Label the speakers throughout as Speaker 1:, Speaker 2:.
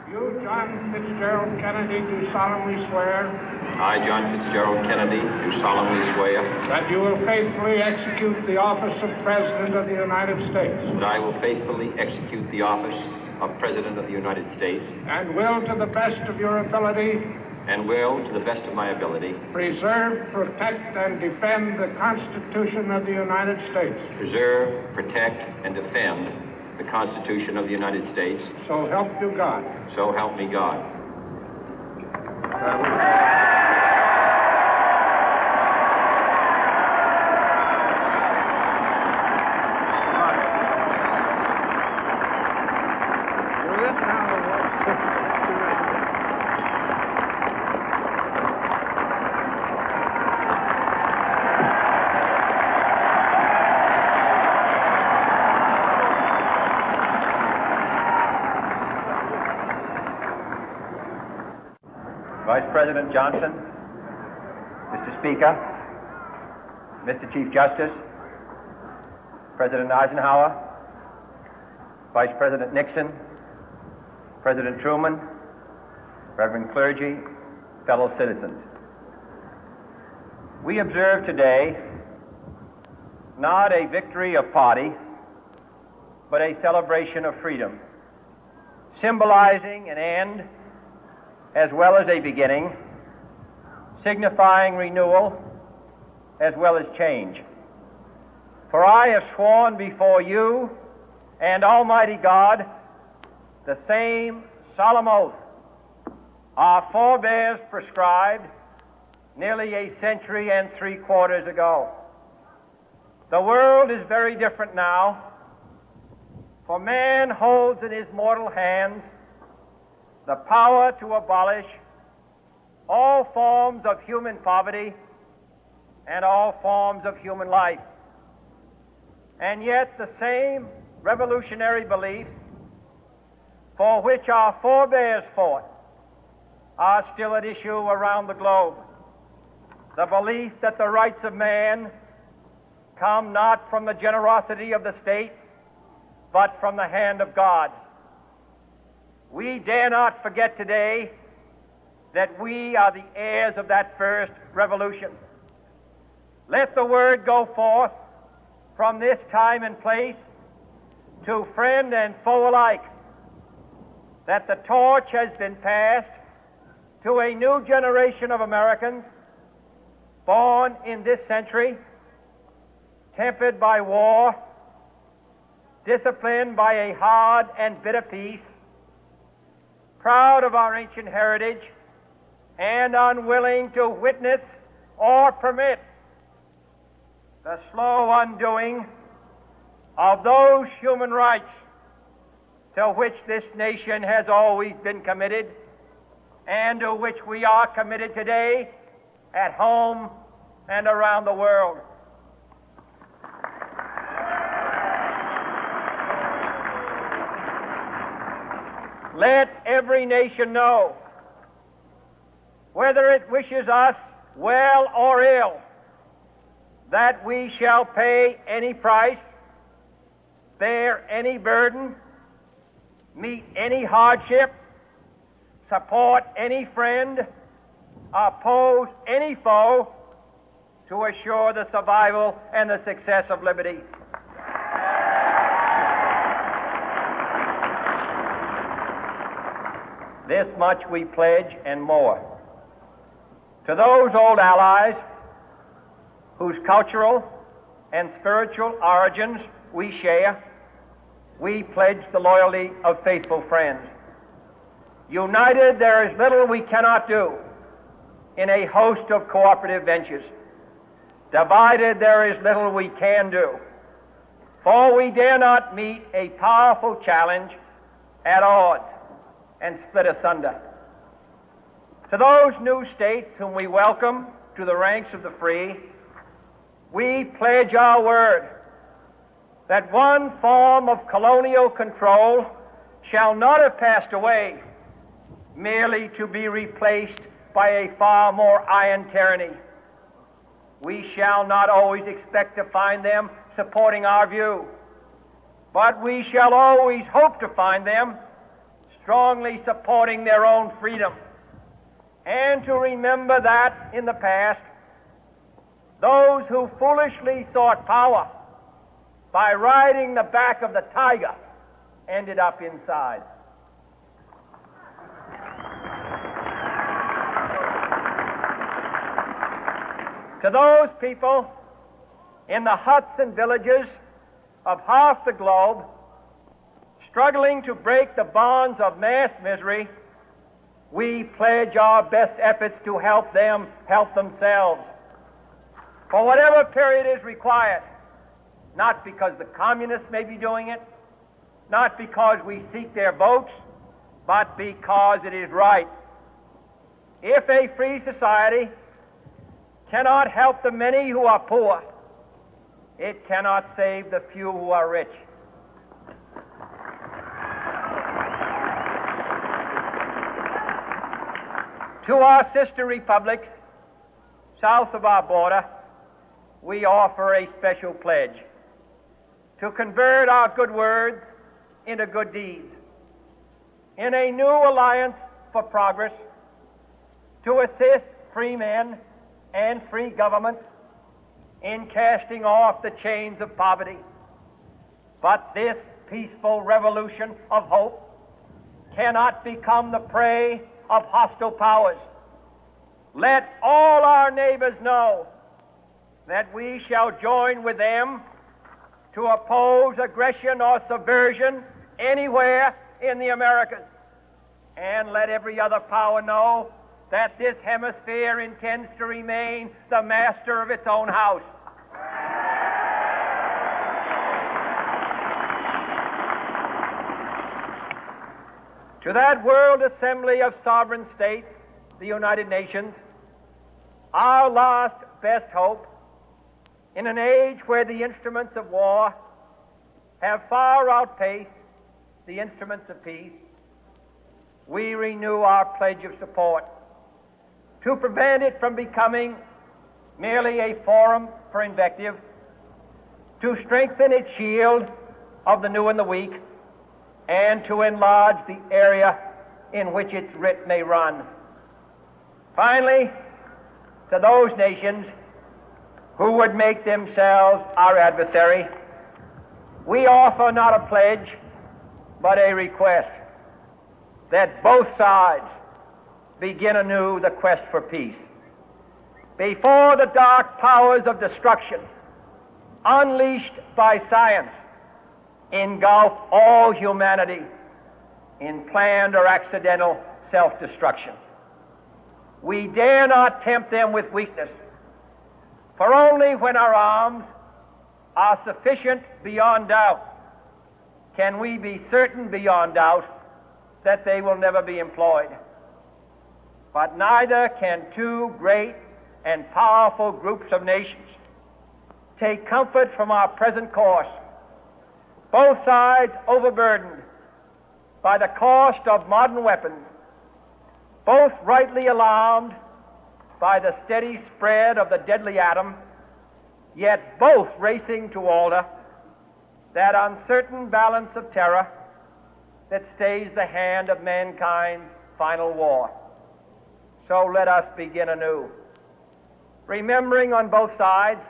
Speaker 1: You, John Fitzgerald Kennedy, do solemnly swear.
Speaker 2: I, John Fitzgerald Kennedy, do solemnly swear.
Speaker 1: That you will faithfully execute the office of President of the United States.
Speaker 2: That I will faithfully execute the office of President of the United States.
Speaker 1: And will, to the best of your ability.
Speaker 2: And will, to the best of my ability.
Speaker 1: Preserve, protect, and defend the Constitution of the United States.
Speaker 2: Preserve, protect, and defend the Constitution of the United States.
Speaker 1: So help you God.
Speaker 2: So help me God.
Speaker 3: Vice President Johnson, Mr. Speaker, Mr. Chief Justice, President Eisenhower, Vice President Nixon, President Truman, Reverend clergy, fellow citizens. We observe today not a victory of party, but a celebration of freedom, symbolizing an end as well as a beginning, signifying renewal as well as change. For I have sworn before you and Almighty God the same solemn oath our forebears prescribed nearly a century and 3/4 ago. The world is very different now, for man holds in his mortal hands the power to abolish all forms of human poverty and all forms of human life. And yet the same revolutionary beliefs for which our forebears fought are still at issue around the globe. The belief that the rights of man come not from the generosity of the state, but from the hand of God. We dare not forget today that we are the heirs of that first revolution. Let the word go forth from this time and place to friend and foe alike that the torch has been passed to a new generation of Americans born in this century, tempered by war, disciplined by a hard and bitter peace, proud of our ancient heritage, and unwilling to witness or permit the slow undoing of those human rights to which this nation has always been committed and to which we are committed today at home and around the world. Let every nation know, whether it wishes us well or ill, that we shall pay any price, bear any burden, meet any hardship, support any friend, oppose any foe to assure the survival and the success of liberty. This much we pledge and more. To those old allies whose cultural and spiritual origins we share, we pledge the loyalty of faithful friends. United, there is little we cannot do in a host of cooperative ventures. Divided, there is little we can do, for we dare not meet a powerful challenge at odds and split asunder. To those new states whom we welcome to the ranks of the free, we pledge our word that one form of colonial control shall not have passed away, merely to be replaced by a far more iron tyranny. We shall not always expect to find them supporting our view, but we shall always hope to find them strongly supporting their own freedom, and to remember that in the past, those who foolishly sought power by riding the back of the tiger ended up inside. To those people in the huts and villages of half the globe struggling to break the bonds of mass misery, we pledge our best efforts to help them help themselves for whatever period is required, not because the communists may be doing it, not because we seek their votes, but because it is right. If a free society cannot help the many who are poor, it cannot save the few who are rich. To our sister republics south of our border, we offer a special pledge to convert our good words into good deeds, in a new alliance for progress, to assist free men and free governments in casting off the chains of poverty. But this peaceful revolution of hope cannot become the prey of hostile powers. Let all our neighbors know that we shall join with them to oppose aggression or subversion anywhere in the Americas. And let every other power know that this hemisphere intends to remain the master of its own house. To that World Assembly of Sovereign States, the United Nations, our last best hope, in an age where the instruments of war have far outpaced the instruments of peace, we renew our pledge of support to prevent it from becoming merely a forum for invective, to strengthen its shield of the new and the weak, and to enlarge the area in which its writ may run. Finally, to those nations who would make themselves our adversary, we offer not a pledge, but a request that both sides begin anew the quest for peace. Before the dark powers of destruction, unleashed by science, engulf all humanity in planned or accidental self-destruction, we dare not tempt them with weakness, for only when our arms are sufficient beyond doubt can we be certain beyond doubt that they will never be employed. But neither can two great and powerful groups of nations take comfort from our present course, both sides overburdened by the cost of modern weapons, both rightly alarmed by the steady spread of the deadly atom, yet both racing to alter that uncertain balance of terror that stays the hand of mankind's final war. So let us begin anew, remembering on both sides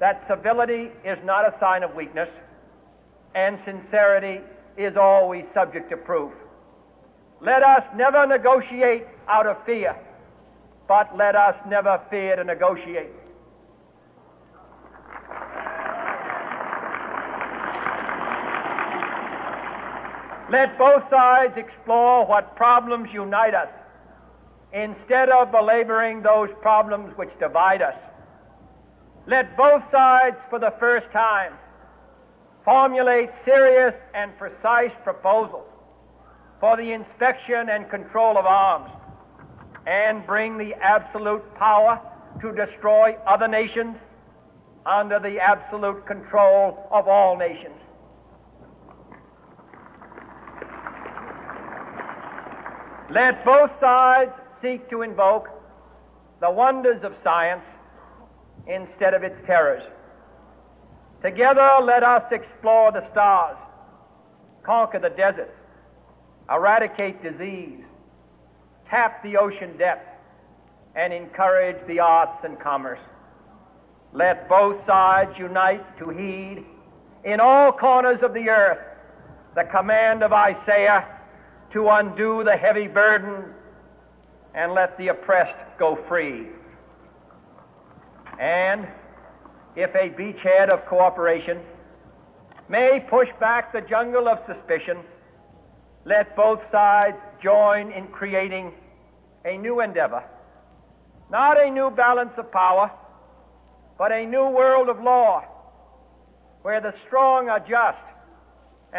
Speaker 3: that civility is not a sign of weakness, and sincerity is always subject to proof. Let us never negotiate out of fear, but let us never fear to negotiate. Let both sides explore what problems unite us, instead of belaboring those problems which divide us. Let both sides, for the first time, formulate serious and precise proposals for the inspection and control of arms, and bring the absolute power to destroy other nations under the absolute control of all nations. Let both sides seek to invoke the wonders of science instead of its terrors. Together, let us explore the stars, conquer the deserts, eradicate disease, tap the ocean depth, and encourage the arts and commerce. Let both sides unite to heed in all corners of the earth the command of Isaiah to undo the heavy burden and let the oppressed go free. And if a beachhead of cooperation may push back the jungle of suspicion, let both sides join in creating a new endeavor, not a new balance of power, but a new world of law, where the strong are just